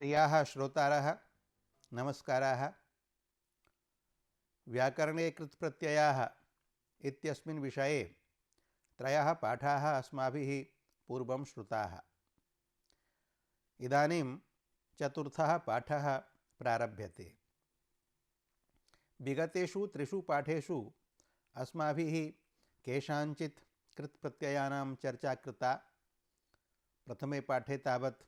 प्रियाः श्रोतारः नमस्काराः। व्याकरणे कृत्प्रत्ययाः इत्यस्मिन् विषये त्रयः पाठाः अस्माभिः पूर्वं श्रुताः। इदानीं चतुर्थः पाठः प्रारभ्यते। विगतेषु त्रिषु पाठेषु अस्माभिः केषाञ्चित् कृत्प्रत्ययानां चर्चा कृता। प्रथमे पाठे तावत्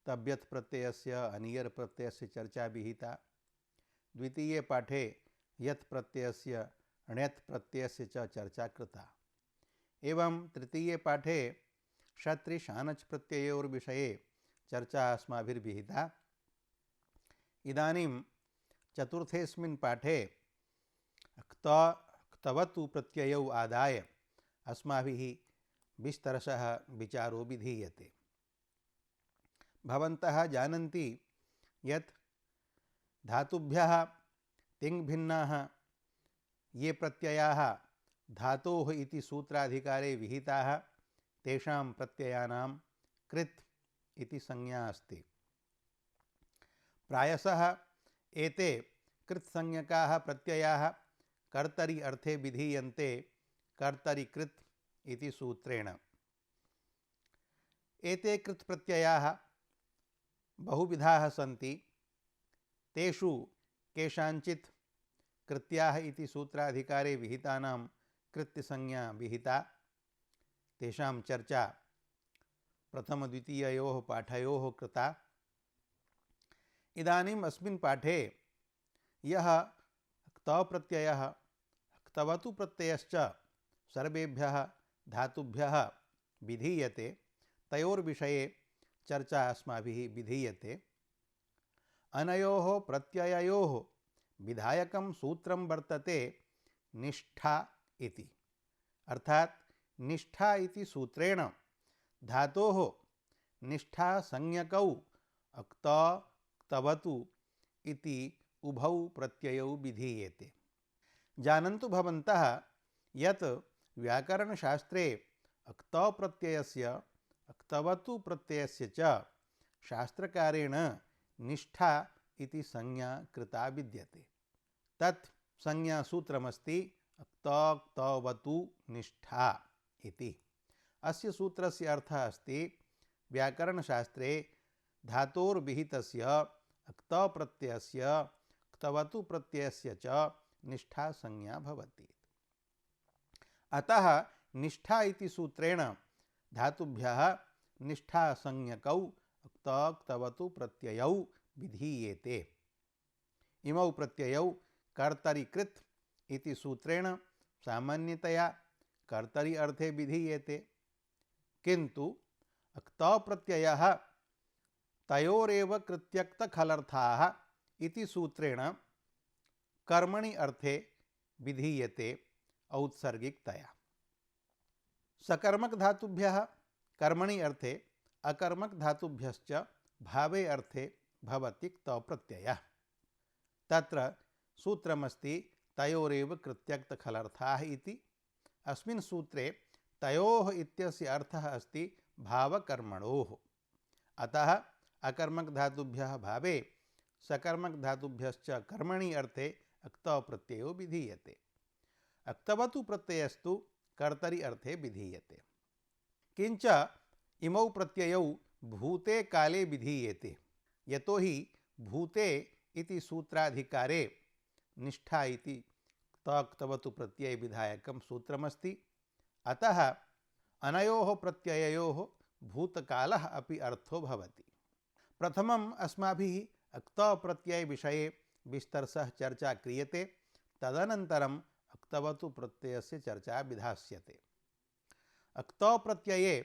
तब्यत् प्रत्ययस्य अनियर् प्रत्ययस्य चर्चा विहिता। द्वितीये पाठे यत् प्रत्ययस्य ण्यत् प्रत्ययस्य च चर्चा कृता। एवं तृतीये पाठे शत्रि शानच् प्रत्ययोर्विषये चर्चा अस्माभिर्विहिता। इदानीं चतुर्थेऽस्मिन् पाठे क्तवतु प्रत्ययौ आदाय अस्माभिः विस्तरशः विचारो विधीयते। भवन्तः जानन्ति यत् धातुभ्यः तिङ्भिन्नाः ये प्रत्ययाः धातोः इति सूत्राधिकारे विहिताः तेषां प्रत्ययानां कृत् इति संज्ञा अस्ति। प्रायशः एते कृत्संज्ञकाः प्रत्ययाः कर्तरि अर्थे विधीयन्ते कर्तरि कृत् इति सूत्रेण। एते कृत्प्रत्ययाः बहुविधाः सन्ति। तेषु केषाञ्चित् कृत्याः इति सूत्राधिकारे विहितानां कृत्यसंज्ञा विहिता। तेषां चर्चा प्रथमद्वितीययोः पाठयोः कृता। इदानीम् अस्मिन् पाठे यः क्तप्रत्ययः क्तवतु प्रत्ययश्च सर्वेभ्यः धातुभ्यः विधीयते तयोर्विषये चर्चा अस्माभिः विधीयते। अनयोः प्रत्यययोः विधायकं सूत्रं वर्तते निष्ठा इति। अर्थात् निष्ठा इति सूत्रेण धातोः निष्ठा संज्ञकौ अक्त क्तवतु इति उभौ प्रत्ययौ विधीयते। जानन्तु भवन्तः यत् व्याकरणशास्त्रे अक्त प्रत्ययस्य क्तवतु प्रत्ययस्य च शास्त्रकारेण निष्ठा इति संज्ञा कृता विद्यते। तत् संज्ञा सूत्रमस्ति अक्त क्तवतु निष्ठा इति। अस्य सूत्रस्य अर्थः अस्ति व्याकरणशास्त्रे धातोर्विहितस्य अक्त प्रत्ययस्य क्तवतु प्रत्ययस्य च निष्ठा संज्ञा भवति। अतः निष्ठा इति सूत्रेण धातुभ्यः निष्ठा संज्ञकौ अक्त क्तवतु प्रत्ययौ विधीयेते। इमौ प्रत्ययौ कर्तरि कृत् इति सूत्रेण सामान्यतया कर्तरि अर्थे विधीयते, किन्तु अक्त प्रत्ययः तयोरेव कृत्यक्तखलर्थाः इति सूत्रेण कर्मणि अर्थे विधीयते औत्सर्गिकतया। सकर्मक धातुभ्यः कर्मणि अर्थे अकर्मक धातुभ्यश्च भावे अर्थे भवति क्त प्रत्ययः। तत्र सूत्रमस्ति तयोरेव कृत्यक्तखलर्थाः इति। अस्मिन् सूत्रे तयोः इत्यस्य अर्थः अस्ति भावकर्मणोः। अतः अकर्मक धातुभ्यः भावे सकर्मक धातुभ्यश्च कर्मणि अर्थे अक्त प्रत्ययो विधीयते। अक्तवतु प्रत्ययस्तु कर्तरि अर्थे विधीयते। किंच इमौ प्रत्ययौ भूते काले विधीयते। यतो हि भूते इति सूत्राधिकारे निष्ठा इति क्तवतु प्रत्यय विधायकं सूत्रमस्ति। अतः अनयोः प्रत्यययोः भूतकालः अपि अर्थो भवति। प्रथमम् अस्माभिः अक्त प्रत्यय विषये विस्तरशः चर्चा क्रियते। तदनन्तरम् अक्तवतु प्रत्ययस्य चर्चा विधास्यते। अक्त प्रत्यये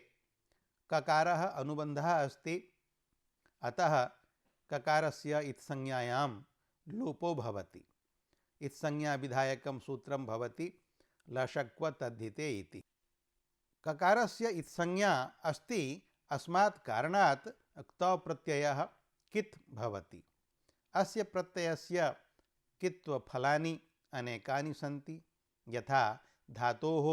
ककारः अनुबन्धः अस्ति। अतः ककारस्य इत्संज्ञायां लोपो भवति। इत्संज्ञा विधायकं सूत्रं भवति लशक्व तद्धिते इति। ककारस्य इत्संज्ञा अस्ति, अस्मात् कारणात् अक्त प्रत्ययः कित् भवति। अस्य प्रत्ययस्य कित्वफलानि अनेकानि सन्ति। यथा धातोः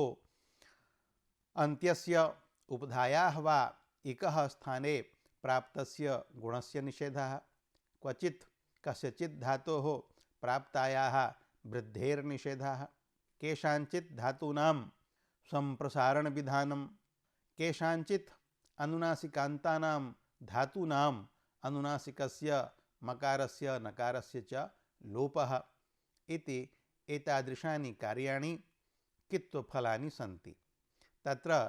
अन्त्यस्य उपधायाः वा इकः स्थाने प्राप्तस्य गुणस्य निषेधः, क्वचित् कस्यचित् धातोः प्राप्तायाः वृद्धेर्निषेधः, केषाञ्चित् धातूनां सम्प्रसारण विधानं, केषाञ्चित् अनुनासिकान्तानां धातूनां अनुनासिकस्य मकारस्य नकारस्य च लोपः इति एतादृशानि कार्याणि कित्वफलानि सन्ति। तत्र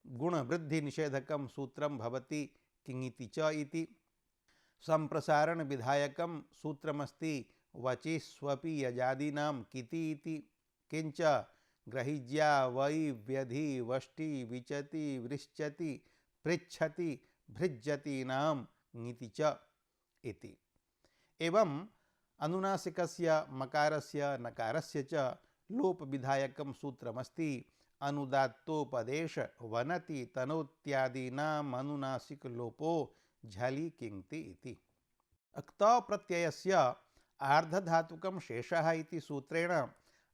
गुणवृद्धिनिषेधकं सूत्रं भवति किङिति च इति। सम्प्रसारण विधायकं सूत्रमस्ति वचि स्वपि यजादीनां किति इति। किंच ग्रहिज्या वै व्यधि वष्टि विचति वृश्चति पृच्छति भृज्यतीनां ङिति च इति। एवं अनुनासिकस्य मकारस्य नकारस्य च लोप विधायकं सूत्रमस्ति अनुदात्तोपदेश वनति तनोत्यादीनाम् अनुनासिक लोपो झलि किंक्ति इति। अक्त प्रत्ययस्य आर्धधातुकं शेषः इति सूत्रेण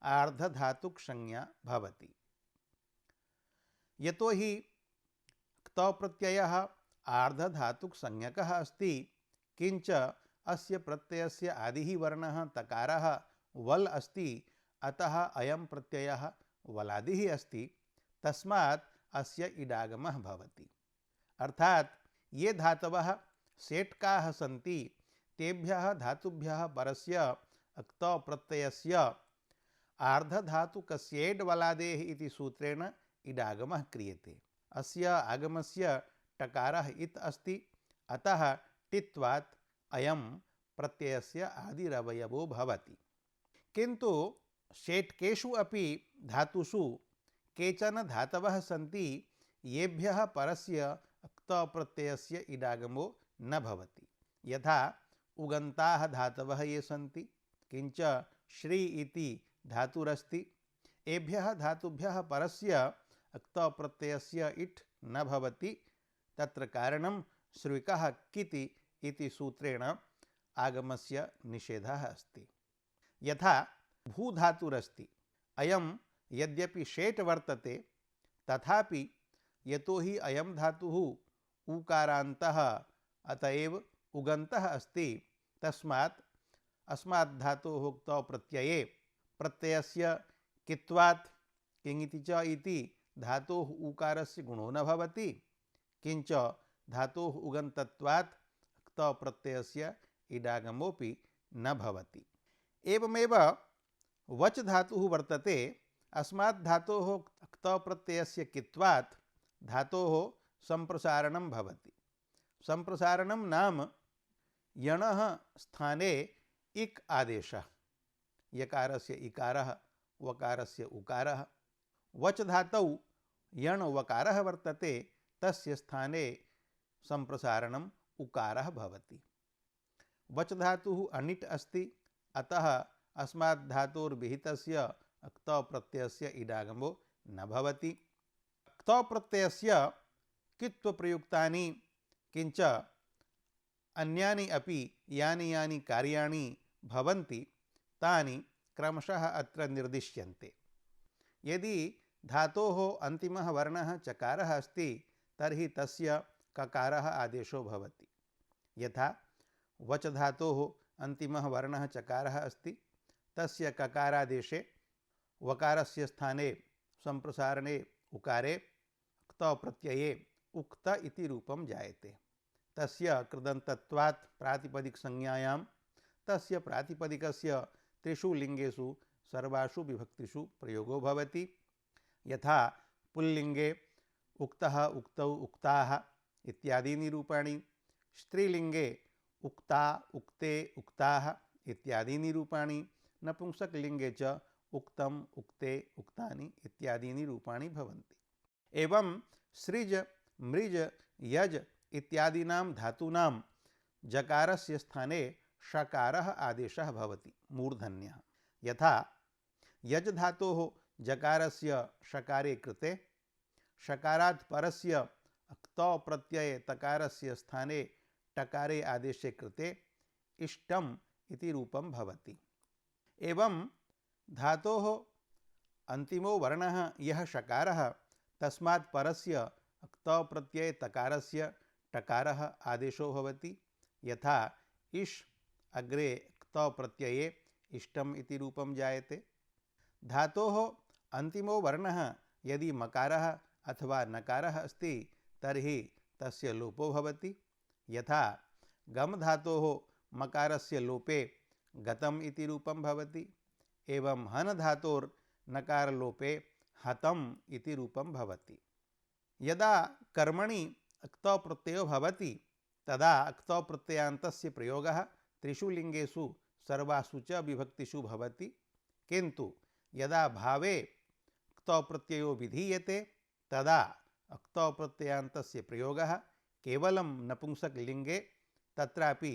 आर्धधातुक संज्ञा भवति। यतो हि क्त प्रत्ययः आर्धधातुक संज्ञकः अस्ति, किंच अस्य प्रत्ययस्य आदिः वर्णः तकारः वल् अस्ति, अतः अयं प्रत्ययः वलादिः अस्ति, तस्मात् अस्य इडागमः भवति। अर्थात ये धातवः सेट्काः सन्ति तेभ्यः धातुभ्यः परस्य अक्त प्रत्ययस्य आर्धधातुकस्येड् वलादेः इति सूत्रेण इडागमः क्रियते। अस्य आगमस्य टकारः इत् अस्ति, अतः टित्वात् अयं प्रत्ययस्य आदिरवयवो भवति। किन्तु षेट्केषु अपि धातुषु केचन धातवः सन्ति येभ्यः परस्य अक्त प्रत्ययस्य इडागमो न भवति। यथा उगन्ताः धातवः ये सन्ति, किंच श्री इति धातुरस्ति, एभ्यः धातुभ्यः परस्य अक्त प्रत्ययस्य इट् न भवति। तत्र कारणं श्रुविकः किति इति सूत्रेण आगमस्य निषेधः अस्ति। यथा भूधातुरस्ति, अयं यद्यपि शेट् वर्तते तथापि यतो हि अयं धातुः ऊकारान्तः अतएव उगन्तः अस्ति, तस्मात् अस्मात् धातोः क्त प्रत्यये प्रत्ययस्य कित्वात् किङिति च इति धातोः ऊकारस्य गुणो न भवति, किंच धातोः उगन्तत्वात् क्त प्रत्ययस्य इडागमोपि न भवति। एवमेव वच धातुः वर्तते, अस्मात् धातोः क्त प्रत्ययस्य कित्वात् धातोः सम्प्रसारणं भवति। सम्प्रसारणं नाम यणः स्थाने इक् आदेशः, यकारस्य इकारः वकारस्य उकारः। वच धातौ यण वकारः वर्तते, तस्य स्थाने सम्प्रसारणम् उकारः भवति। वच धातुः अनिट् अस्ति, अतः अस्मात् धातोर्विहितस्य अक्त प्रत्ययस्य इडागमो न भवति। क्त प्रत्ययस्य कित्व प्रयुक्तानि किंच अन्यानि अपि यानि यानि कार्याणि भवन्ति तानि क्रमशः अत्र निर्दिश्यन्ते। यदि धातोः अन्तिमः वर्णः चकारः अस्ति तर्हि तस्य ककारः आदेशो भवति। यथा वच धातोः अन्तिमः वर्णः चकारः अस्ति, तस्य ककारादेशे वकारस्य स्थाने सम्प्रसारणे उकारे क्त प्रत्यये उक्त इति रूपं जायते। तस्य कृदन्तत्वात् प्रातिपदिक संज्ञायां तस्य प्रातिपदिकस्य त्रिषु लिंगेषु सर्वासु विभक्तिषु प्रयोगो भवति। यथा पुल्लिंगे उक्तः उक्तौ उक्ताः इत्यादीनि रूपाणि, स्त्रीलिंगे उक्ता उक्ते उक्ताः इत्यादीनि रूपाणि, नपुंसकलिंगे च उक्तम उक्ते उक्तानि इत्यादीनि रूपाणि भवन्ति। एवं सृज मृज यज इत्यादीनां धातूनां जकारस्य स्थाने षकारः आदेशः भवति मूर्धन्यः। यथा यज धातोः जकारस्य षकारे कृते षकारात् परस्य क्त प्रत्यये तकारस्य स्थाने टकारे आदेशे कृते इष्टम इति रूपं भवति। एवं धातोः अन्तिमो वर्णः यः षकारः तस्मात् परस्य क्त प्रत्यये तकारस्य टकारः आदेशो भवति। यथा इष् अग्रे क्तौ प्रत्यये इष्टम् इति रूपं जायते। धातोः अन्तिमो वर्णः यदि मकारः अथवा नकारः अस्ति तर्हि तस्य लोपो भवति। यथा गम धातोः मकारस्य लोपे गतम् इति रूपं भवति। एवं हन धातोर्नकारलोपे हतम् इति रूपं भवति। यदा कर्मणि क्तौ प्रत्ययो भवति तदा क्तौ प्रत्ययान्तस्य प्रयोगः त्रिषु लिङ्गेषु सर्वासु च विभक्तिषु भवति। किन्तु यदा भावे क्तौ प्रत्ययो विधीयते तदा क्तौ प्रत्ययान्तस्य प्रयोगः केवलं नपुंसकलिङ्गे तत्रापि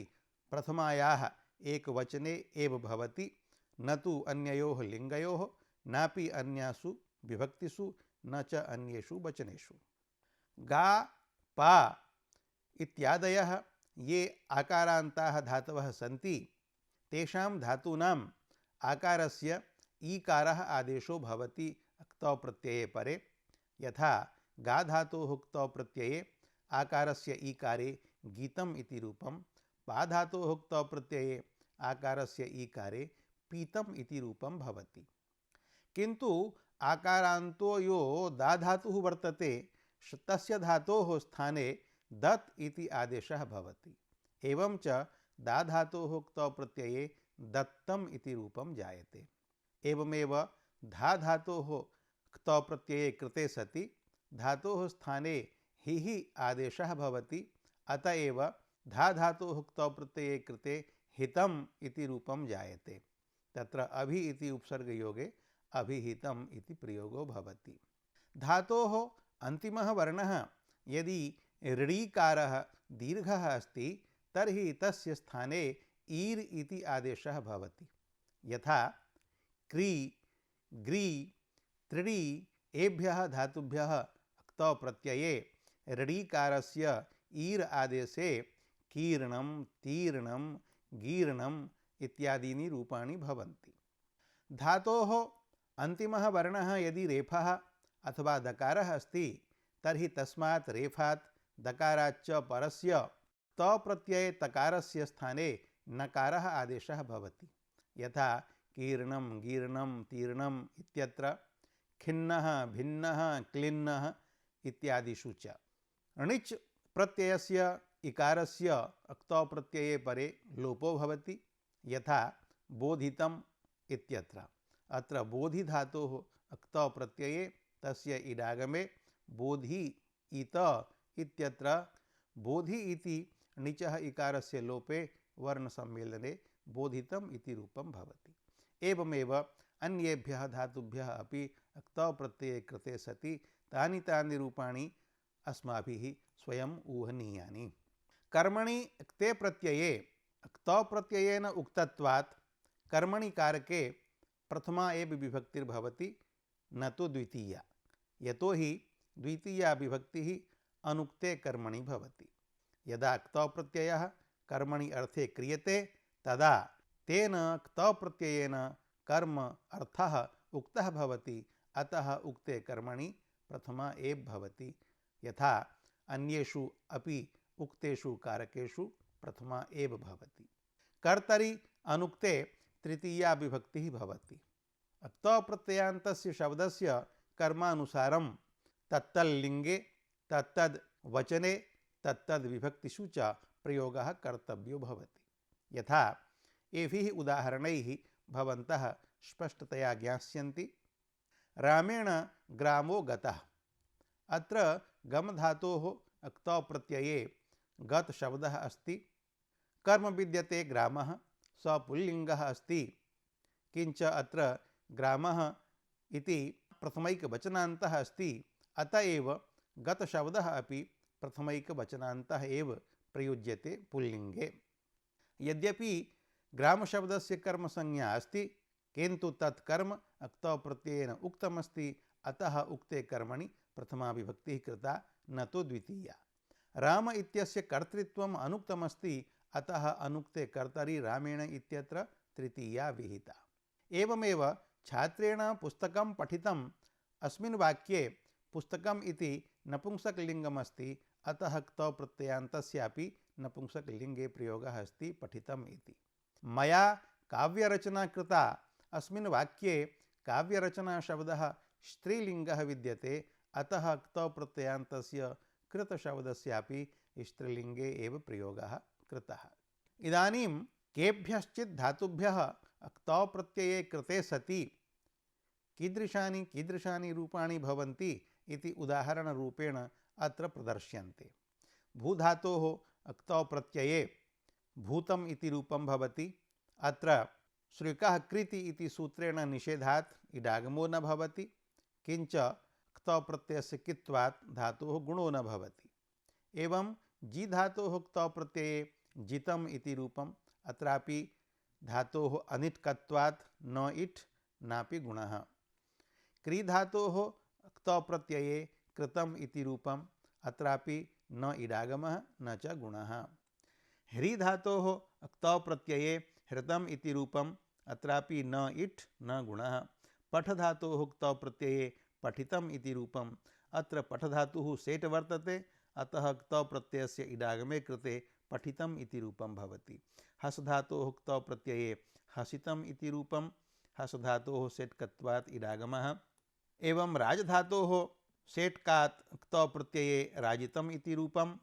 प्रथमायाः एकवचने एव भवति, न तु अन्ययोः लिङ्गयोः नापि अन्यासु विभक्तिषु न च अन्येषु वचनेषु। गा पा इत्यादयः ये आकारान्ताः धातवः सन्ति तेषां धातूनाम् आकारस्य ईकारः आदेशो भवति क्तौ प्रत्यये परे। यथा गा धातोः क्तौ प्रत्यये आकारस्य ईकारे गीतम् इति रूपं, पा धातोः क्तौ प्रत्यये आकारस्य ईकारे पीतम् इति रूपं भवति। किन्तु आकारान्तो यो दा धातुः वर्तते तस्य धातोः स्थाने दत् इति आदेशः भवति। एवं च दा धातोः क्तौ प्रत्यये दत्तम् इति रूपं जायते। एवमेव धा धातोः क्तौ प्रत्यये कृते सति धातोः स्थाने हि आदेशः भवति। अत एव धा धातोः क्तौ प्रत्यये कृते हितम् इति रूपं जायते। तत्र अभि इति उपसर्गयोगे अभिहितम् इति प्रयोगो भवति। धातोः अन्तिमः वर्णः यदि ऋकारः दीर्घः अस्ति तर्हि तस्य स्थाने ईर् इति आदेशः भवति। यथा क्री ग्री त्रिडी एभ्यः धातुभ्यः क्तौ प्रत्यये ऋकारस्य ईर् आदेशे कीर्णं तीर्णं गीर्णम् इत्यादीनि रूपाणि भवन्ति। धातोः अन्तिमः वर्णः यदि रेफः अथवा दकारः अस्ति तर्हि तस्मात् रेफात् दकाराच्च परस्य क्तौ प्रत्यये तकारस्य स्थाने नकारः आदेशः भवति। यथा कीर्णं गीर्णं तीर्णम् इत्यत्र खिन्नः भिन्नः क्लिन्नः इत्यादिषु च। णिच् प्रत्ययस्य इकारस्य क्तौ प्रत्यये परे लोपो भवति। यथा बोधितम् इत्यत्र। अत्र बोधि धातोः क्तौ प्रत्यये तस्य इडागमे बोधि इत इत्यत्र बोधि इति णिचः इकारस्य लोपे वर्णसम्मेलने बोधितम् इति रूपं भवति। एवमेव अन्येभ्यः धातुभ्यः अपि क्तौ प्रत्यये कृते सति तानि रूपाणि अस्माभिः स्वयं ऊहनीयानि। कर्मणि क्ते प्रत्यये क्तौ प्रत्ययेन उक्तत्वात् कर्मणि कारके प्रथमा एव विभक्तिर्भवति न तो द्वितीया। यतोहि द्वितीया विभक्तिः अनुक्ते कर्मणि भवति। यदा क्तौ प्रत्ययः कर्मणि अर्थे क्रियते तदा तेन क्तौ प्रत्ययेन कर्म अर्थः उक्तः भवति। अतः उक्ते कर्मणि प्रथमा एव भवति। यथा अन्येषु अपि उक्तेषु कारकेषु प्रथमा एव भवति। कर्तरि अनुक्ते तृतीया विभक्तिः भवति। क्तौ प्रत्ययान्तस्य शब्दस्य कर्मानुसारं तत्तल्लिङ्गे तत्तद् वचने तत्तद् विभक्तिषु च प्रयोगः कर्तव्यो भवति। यथा एभिः उदाहरणैः भवन्तः स्पष्टतया ज्ञास्यन्ति। रामेण ग्रामो गतः। अत्र गम धातोः क्तौ प्रत्यये गत शब्दः अस्ति। कर्म विद्यते ग्रामः, स पुल्लिङ्गः अस्ति। किञ्च अत्र ग्रामः इति प्रथमैकवचनान्तः अस्ति। अत एव गत शब्दः अपि प्रथमैकवचनान्तः एव प्रयुज्यते पुल्लिङ्गे। यद्यपि ग्रामशब्दस्य कर्मसंज्ञा अस्ति किन्तु तत् कर्म क्तौ प्रत्ययेन उक्तमस्ति। अतः उक्ते कर्मणि प्रथमा विभक्तिः कृता न तो द्वितीया। राम इत्यस्य कर्तृत्वम् अनुक्तमस्ति। अतः अनुक्ते कर्तरि रामेण इत्यत्र तृतीया विहिता। एवमेव छात्रेण पुस्तकं पठितम् अस्मिन् वाक्ये पुस्तकम् इति नपुंसकलिङ्गमस्ति। अतः क्तौ प्रत्ययान्तस्यापि नपुंसकलिङ्गे प्रयोगः अस्ति पठितम् इति। मया काव्यरचना कृता अस्मिन् वाक्ये काव्यरचना शब्दः स्त्रीलिङ्गः विद्यते, अतः क्तौ प्रत्ययान्तस्य कृतशब्दस्यापि स्त्रीलिङ्गे एव प्रयोगः कृतः। इदानीं केभ्यश्चित् धातुभ्यः क्तौ प्रत्यये कृते सति कीदृशानि रूपाणि भवन्ति इति उदाहरणरूपेण अत्र प्रदर्श्यन्ते। भूधातोः क्तौ प्रत्यये भूतम् इति रूपं भवति। अत्र श्रिकः कृति इति सूत्रेण निषेधात् इडागमो न भवति, किञ्च क्तौ प्रत्ययस्य कित्वात् धातोः गुणो न भवति। एवं जी धातोः क्तौ प्रत्यये जितम् इति रूपम्, अत्रापि धातोः अनिट्कत्वात् न इट् नापि गुणः। क्री धातोः क्तौ प्रत्यये कृतम् इति रूपम्, अत्रापि न इडागमः न च गुणः। ह्री धातोः क्तौ प्रत्यये हृतम् इति रूपम्, अत्रापि न इट् न गुणः। पठ धातोः क्तौ प्रत्यये पठितम् इति रूपम्, अत्र पठ धातुः सेट् वर्तते, अतः क्तौ प्रत्ययस्य इडागमे कृते पठितम् इति रूपं भवति। हस् धातोः क्तौ प्रत्यये हसितम् इति रूपं, हस् धातोः सेट्कत्वात् इडागमः। एवं राजधातोः सेट्कात् क्तौ प्रत्यये राजितम् इति रूपं,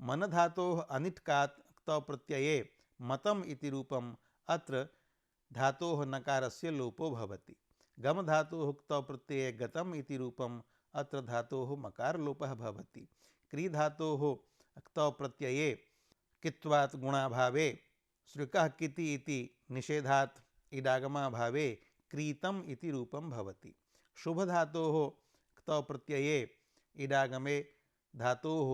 मन धातोः अनिट्कात् क्तौ प्रत्यये मतम् इति रूपम्, अत्र धातोः नकारस्य लोपो भवति। गम धातोः क्तौ प्रत्यये गतम् इति रूपम्, अत्र धातोः मकारलोपः भवति। क्री धातोः क्तौ प्रत्यये कित्वात् गुणाभावे श्रिकः किति इति निषेधात् इडागमाभावे क्रीतम् इति रूपं भवति। शुभ धातोः क्तौ प्रत्यये इडागमे धातोः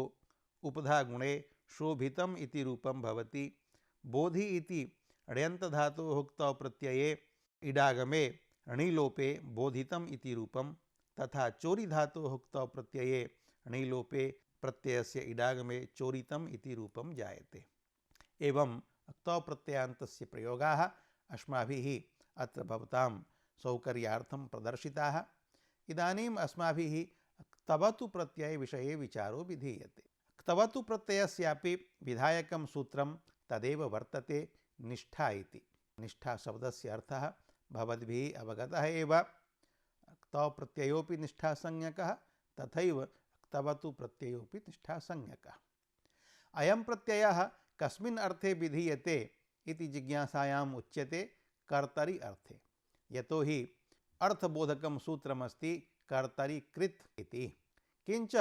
उपधा गुणे शोभितम् इति रूपं भवति। बोधि इति ण्यन्त धातोः क्तौ प्रत्यये इडागमे णिलोपे बोधितम् इति रूपं, तथा चोरी धातोः क्तौ प्रत्यये णिलोपे प्रत्ययस्य इडागमे चोरितम् इति रूपं जायते। एवं क्तौ प्रत्ययान्तस्य प्रयोगाः अस्माभिः अत्र भवतां सौकर्यार्थं प्रदर्शिताः। इदानीम् अस्माभिः क्तवतु प्रत्ययविषये विचारो विधीयते। क्तवतु प्रत्ययस्यापि विधायकं सूत्रं तदेव वर्तते, निष्ठा इति। निष्ठा शब्दस्य अर्थः भवद्भिः अवगतः एव। क्तौ प्रत्ययोपि निष्ठासंज्ञकः, तथैव क्तवतु प्रत्ययोपि निष्ठासंज्ञकः। अयं प्रत्ययः कस्मिन् अर्थे विधीयते इति जिज्ञासायाम् उच्यते कर्तरि अर्थे। यतोहि अर्थबोधकं सूत्रमस्ति कर्तरि कृत् इति। किञ्च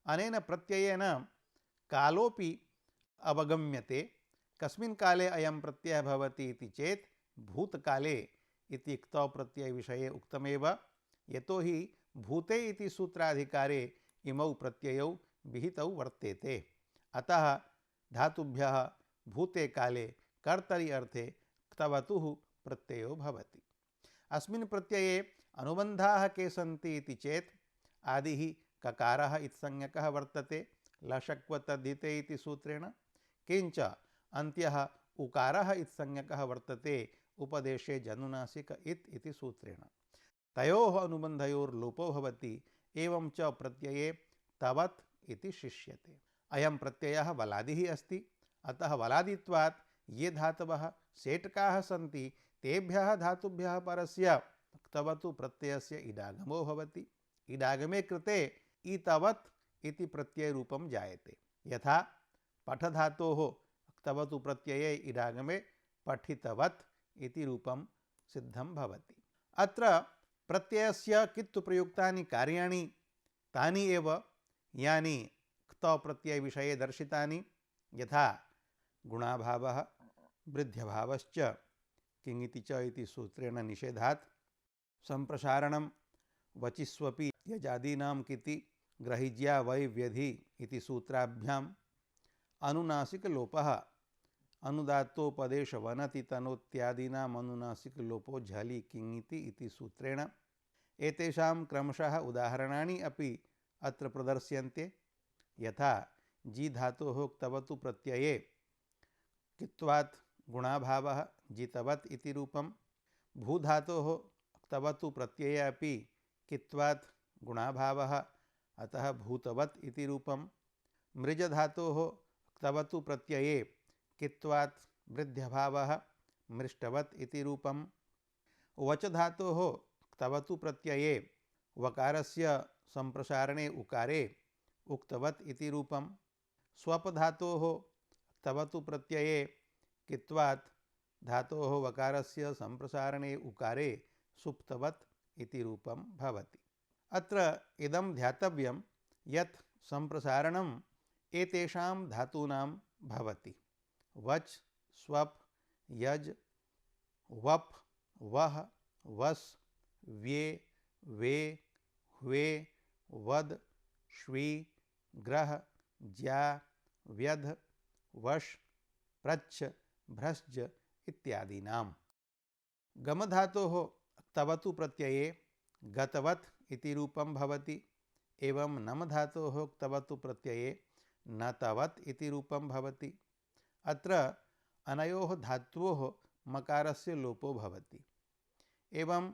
अनेन प्रत्ययेन कालोपि अवगम्यते। कस्मिन् काले अयं प्रत्ययः भवति इति चेत् भूतकाले इति क्तौ प्रत्ययविषये उक्तमेव। यतोहि भूते इति सूत्राधिकारे इमौ प्रत्ययौ विहितौ वर्तेते। अतः धातुभ्यः भूते काले कर्तरि अर्थे क्तवतुः प्रत्ययो भवति। अस्मिन् प्रत्यये अनुबन्धाः के सन्ति इति चेत् आदिः ककारः इत्संज्ञकः वर्तते लशक्व तद्धिते इति सूत्रेण, किञ्च अन्त्यः उकारः इत्संज्ञकः वर्तते उपदेशे जनुनासिक इत् इति सूत्रेण। तयोः अनुबन्धयोर्लोपो भवति। एवं च प्रत्यये तवत् इति शिष्यते। अयं प्रत्ययः वलादिः अस्ति, अतः वलादित्वात् ये धातवः सेट्काः सन्ति तेभ्यः धातुभ्यः परस्य क्तवतु प्रत्ययस्य इडागमो भवति। इडागमे कृते इतवत् इति प्रत्ययरूपं जायते। यथा पठ धातोः क्तवतु प्रत्यये इडागमे पठितवत् इति रूपं सिद्धं भवति। अत्र प्रत्ययस्य कित्तु प्रयुक्तानि कार्याणि तानि एव यानि क्तौ प्रत्ययविषये दर्शितानि, यथा गुणाभावः वृद्ध्यभावश्च किङिति च इति सूत्रेण निषेधात्, संप्रसारणं वचिस्वपि यजादीनां किति ग्रहिज्या वै व्यधि इति सूत्राभ्याम्, अनुनासिकलोपः अनुदात्तोपदेश वनति तनोत्यादीनाम् अनुनासिकलोपो झलि किङिति इति सूत्रेण। एतेषां क्रमशः उदाहरणानि अपि अत्र प्रदर्श्यन्ते। यथा जी धातोः क्तवतु प्रत्यये कित्वात् गुणाभावः जितवत् इति रूपं, भूधातोः क्तवतु प्रत्यये अपि कित्वात् गुणाभावः अतः भूतवत् इति रूपं, मृजधातोः क्तवतु प्रत्यये कित्वात् वृद्ध्यभावः मृष्टवत् इति रूपम्। वच धातोः क्तवतु प्रत्यये वकारस्य संप्रसारणे उकारे उक्तवत् इति रूपम्। स्वप धातोः क्तवतु प्रत्यये कित्वात् धातोः वकारस्य संप्रसारणे उकारे सुप्तवत् इति रूपं भवति। अत्र इदं ध्यातव्यं यत् संप्रसारणम् एतेषां धातूनां भवति। वच्, स्वप्, यज्, वप्, वः, वस्, व्ये, वे, ह्वे, वद्, श्वी, ग्रह, ज्या, व्यध, वश्, प्रच्छ, भ्रश्च इत्यादीनाम्। गमधातोः क्तवतु प्रत्यये गतवत् इति रूपं भवति। एवं नमधातोः क्तवतु प्रत्यये नतवत् इति रूपं भवति। अत्र अनयोः धात्वोः मकारस्य लोपो भवति। एवं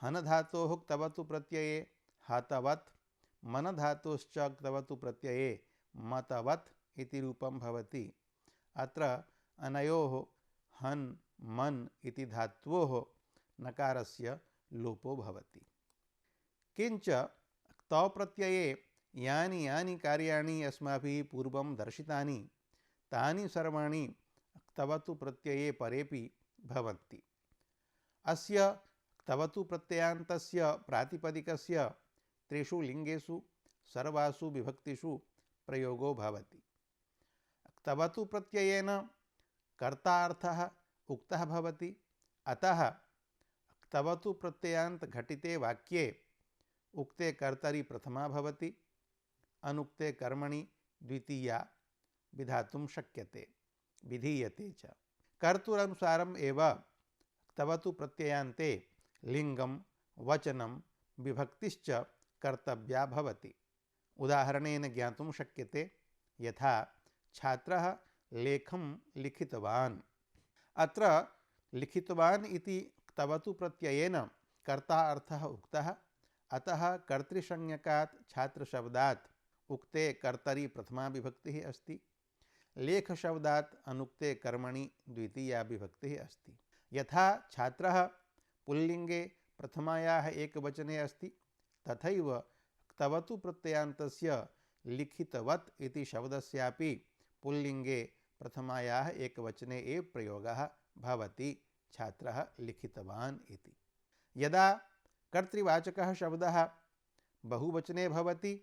हनधातोः क्तवतु प्रत्यये हतवत्, मनधातोश्च क्तवतु प्रत्यये मतवत् इति रूपं भवति। अत्र अनयोः हन् मन् इति धात्वोः नकारस्य लोपो भवति। किंच क्तौ प्रत्यये यानि यानि कार्याणि अस्माभिः पूर्वं दर्शितानि तानि सर्वाणि क्तवतु प्रत्यये परेपि भवन्ति। अस्य क्तवतु प्रत्ययान्तस्य प्रातिपदिकस्य त्रिषु लिङ्गेषु सर्वासु विभक्तिषु प्रयोगो भवति। क्तवतु प्रत्ययेन कर्तार्थः उक्तः भवति। अतः क्तवतु प्रत्ययान्त घटिते वाक्ये उक्ते कर्तरि प्रथमा भवति, अनुक्ते कर्मणि द्वितीया विधातुं शक्यते, विधीयते च। कर्तुरनुसारम् एव क्तवतु प्रत्ययान्ते लिङ्गं, वचनं, विभक्तिश्च कर्तव्या भवति। उदाहरणेन ज्ञातुं शक्यते, यथा छात्रः लेखं लिखितवान्। अत्र लिखितवान् इति क्तवतु प्रत्ययेन कर्ता अर्थः उक्तः। अतः कर्तृसंज्ञकात् छात्रशब्दात् उक्ते कर्तरि प्रथमा विभक्तिः अस्ति। लेखशब्दात् अनुक्ते कर्मणि द्वितीया विभक्तिः अस्ति। यथा छात्रः पुल्लिङ्गे प्रथमायाः एकवचने अस्ति, तथैव क्तवतु प्रत्ययान्तस्य लिखितवत् इति शब्दस्यापि पुल्लिङ्गे प्रथमायाः एकवचने एव प्रयोगः भवति, छात्रः लिखितवान् इति। यदा कर्तृवाचकः शब्दः बहुवचने भवति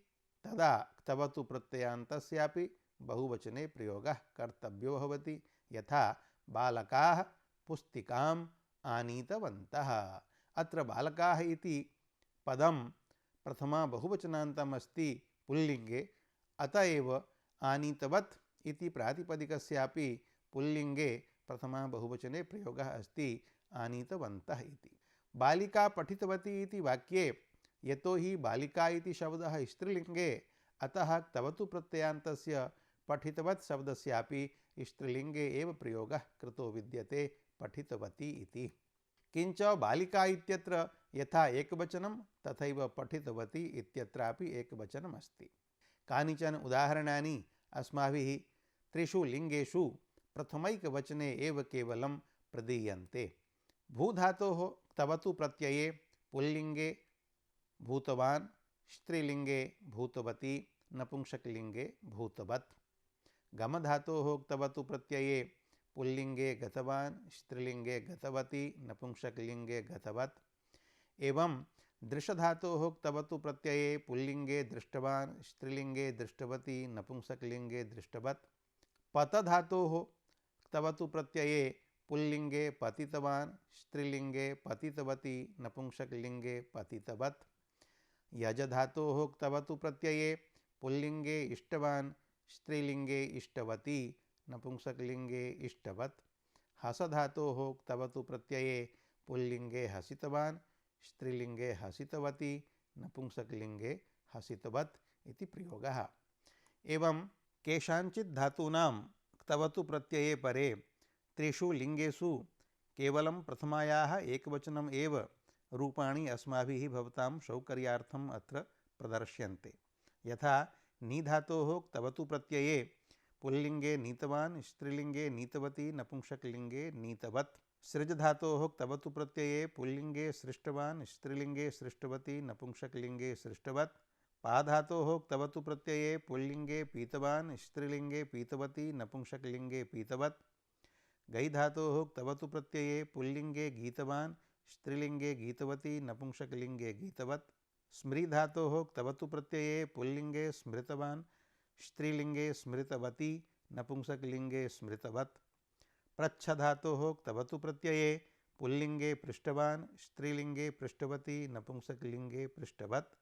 तदा क्तवतु प्रत्ययान्तस्यापि बहुवचने प्रयोगः कर्तव्यो भवति। यथा बालकाः पुस्तिकाम् आनीतवन्तः। अत्र बालकाः इति पदं प्रथमा बहुवचनान्तम् अस्ति पुल्लिङ्गे, अत एव आनीतवत् इति प्रातिपदिकस्यापि पुल्लिङ्गे प्रथमा बहुवचने प्रयोगः अस्ति आनीतवन्तः इति। बालिका पठितवती इति वाक्ये यतो हि बालिका इति शब्दः स्त्रीलिङ्गे, अतः क्तवतु प्रत्ययान्तस्य पठितवत् शब्दस्यापि स्त्रीलिङ्गे एव प्रयोगः कृतो विद्यते, पठितवती इति। किंच बालिका इत्यत्र यथा एकवचनं तथैव पठितवती इत्यत्रापि एकवचनम् अस्ति। कानिचन उदाहरणानि अस्माभिः त्रिषु लिङ्गेषु प्रथमैकवचने एव केवलं प्रदीयन्ते। भूधातोः क्तवतु प्रत्यये पुल्लिङ्गे भूतवान्, स्त्रीलिङ्गे भूतवती, नपुंसकलिङ्गे भूतवत्। गमधातोः क्तवतु प्रत्यये पुल्लिङ्गे गतवान्, स्त्रीलिङ्गे गतवती, नपुंसकलिङ्गे गतवत्। एवं दृशधातोः क्तवतु प्रत्यये पुल्लिङ्गे दृष्टवान्, स्त्रीलिङ्गे दृष्टवती, नपुंसकलिङ्गे दृष्टवत्। पतधातोः क्तवतु प्रत्यये पुल्लिङ्गे पतितवान्, स्त्रीलिङ्गे पतितवती, नपुंसकलिङ्गे पतितवत्। यजधातोः क्तवतु प्रत्यये पुल्लिङ्गे इष्टवान्, स्त्रीलिङ्गे इष्टवती, नपुंसकलिङ्गे इष्टवत्। हसधातोः क्तवतु प्रत्यये पुल्लिङ्गे हसितवान्, स्त्रीलिङ्गे हसितवती, नपुंसकलिङ्गे हसितवत् इति प्रयोगः। एवं केषाञ्चित् धातूनां क्तवतु प्रत्यये परे त्रिषु लिङ्गेषु केवलं प्रथमायाः एकवचनम् एव रूपाणि अस्माभिः भवतां सौकर्यार्थम् अत्र प्रदर्श्यन्ते। यथा नी धातोः क्तवतु प्रत्यये पुल्लिंगे नीतवान्, स्त्रीलिंगे नीतवती, नपुंसकलिंगे नीतवत्। सृज धातोः क्तवतु प्रत्यये पुल्लिंगे सृष्टवान्, स्त्रीलिंगे सृष्टवती, नपुंसकलिंगे सृष्टवत्। पा धातोः क्तवतु प्रत्यये पुल्लिंगे पीतवान्, स्त्रीलिंगे पीतवती, नपुंसकलिंगे पीतवत्। गै धातोः क्तवतु प्रत्यये पुल्लिंगे गीतवान्, स्त्रीलिंगे गीतवती, नपुंसकलिंगे गीतवत्। स्मृ धातोः क्तवतु प्रत्यये पुल्लिंगे स्मृतवान्, स्त्रीलिंगे स्मृतवती, नपुंसकलिंगे स्मृतवत्। प्रच्छ धातोः क्तवतु प्रत्यये पुल्लिंगे पृष्टवान्, स्त्रीलिंगे पृष्टवती, नपुंसकलिंगे पृष्टवत्।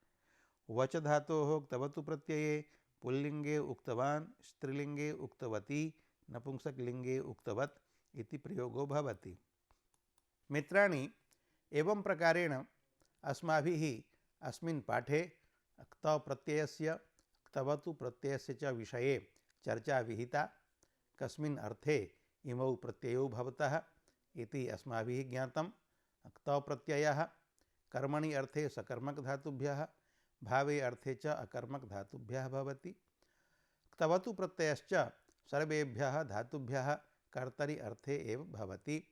वच धातोः क्तवतु प्रत्यये पुल्लिंगे उक्तवान्, स्त्रीलिंगे उक्तवती, नपुंसकलिंगे उक्तवत् इति प्रयोगो भवति। मित्राणि, एवं प्रकारेण अस्माभिः अस्मिन् पाठे क्तौ प्रत्ययस्य क्तवतु प्रत्ययस्य च विषये चर्चा विहिता। कस्मिन् अर्थे इमौ प्रत्ययौ भवतः इति अस्माभिः ज्ञातं। क्तौ प्रत्ययः कर्मणि अर्थे सकर्मकधातुभ्यः, भावे अर्थे च अकर्मकधातुभ्यः भवति। क्तवतु प्रत्ययश्च सर्वेभ्यः धातुभ्यः कर्तरि अर्थे एव भवति।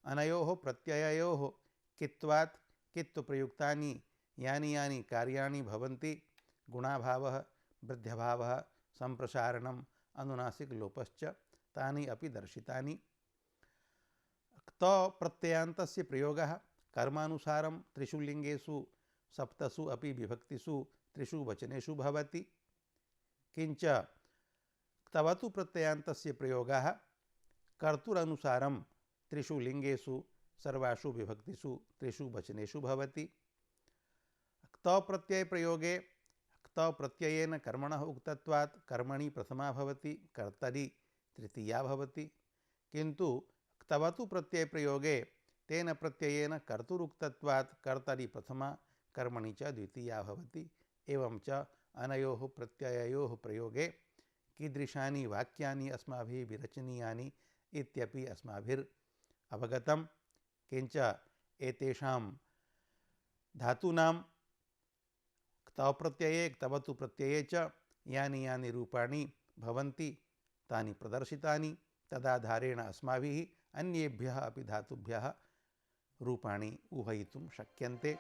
अनयोः प्रत्यययोः कित्वात् कित्वप्रयुक्तानि यानि यानि कार्याणि भवन्ति, गुणाभावः, वृद्ध्यभावः, सम्प्रसारणम्, अनुनासिकलोपश्च, तानि अपि दर्शितानि। क्तौ प्रत्ययान्तस्य प्रयोगः कर्मानुसारं त्रिषु लिङ्गेषु सप्तसु अपि विभक्तिषु त्रिषु वचनेषु भवति। किञ्च क्तवतु प्रत्ययान्तस्य प्रयोगः कर्तुरनुसारं त्रिषु लिङ्गेषु सर्वासु विभक्तिषु त्रिषु वचनेषु भवति। क्तौ प्रत्ययप्रयोगे क्तौ प्रत्ययेन कर्मणः उक्तत्वात् कर्मणि प्रथमा भवति, कर्तरि तृतीया भवति। किन्तु क्तवतु प्रत्ययप्रयोगे तेन प्रत्ययेन कर्तुरुक्तत्वात् कर्तरि प्रथमा, कर्मणि च द्वितीया भवति। एवं च अनयोः प्रत्यययोः प्रयोगे कीदृशानि वाक्यानि अस्माभिः विरचनीयानि इत्यपि अस्माभिः अवगतं। किञ्च एतेषां धातूनां क्तौ प्रत्यये क्तवतु प्रत्यये च यानि यानि रूपाणि भवन्ति तानि प्रदर्शितानि। तदाधारेण अस्माभिः अन्येभ्यः अपि धातुभ्यः रूपाणि ऊहयितुं शक्यन्ते।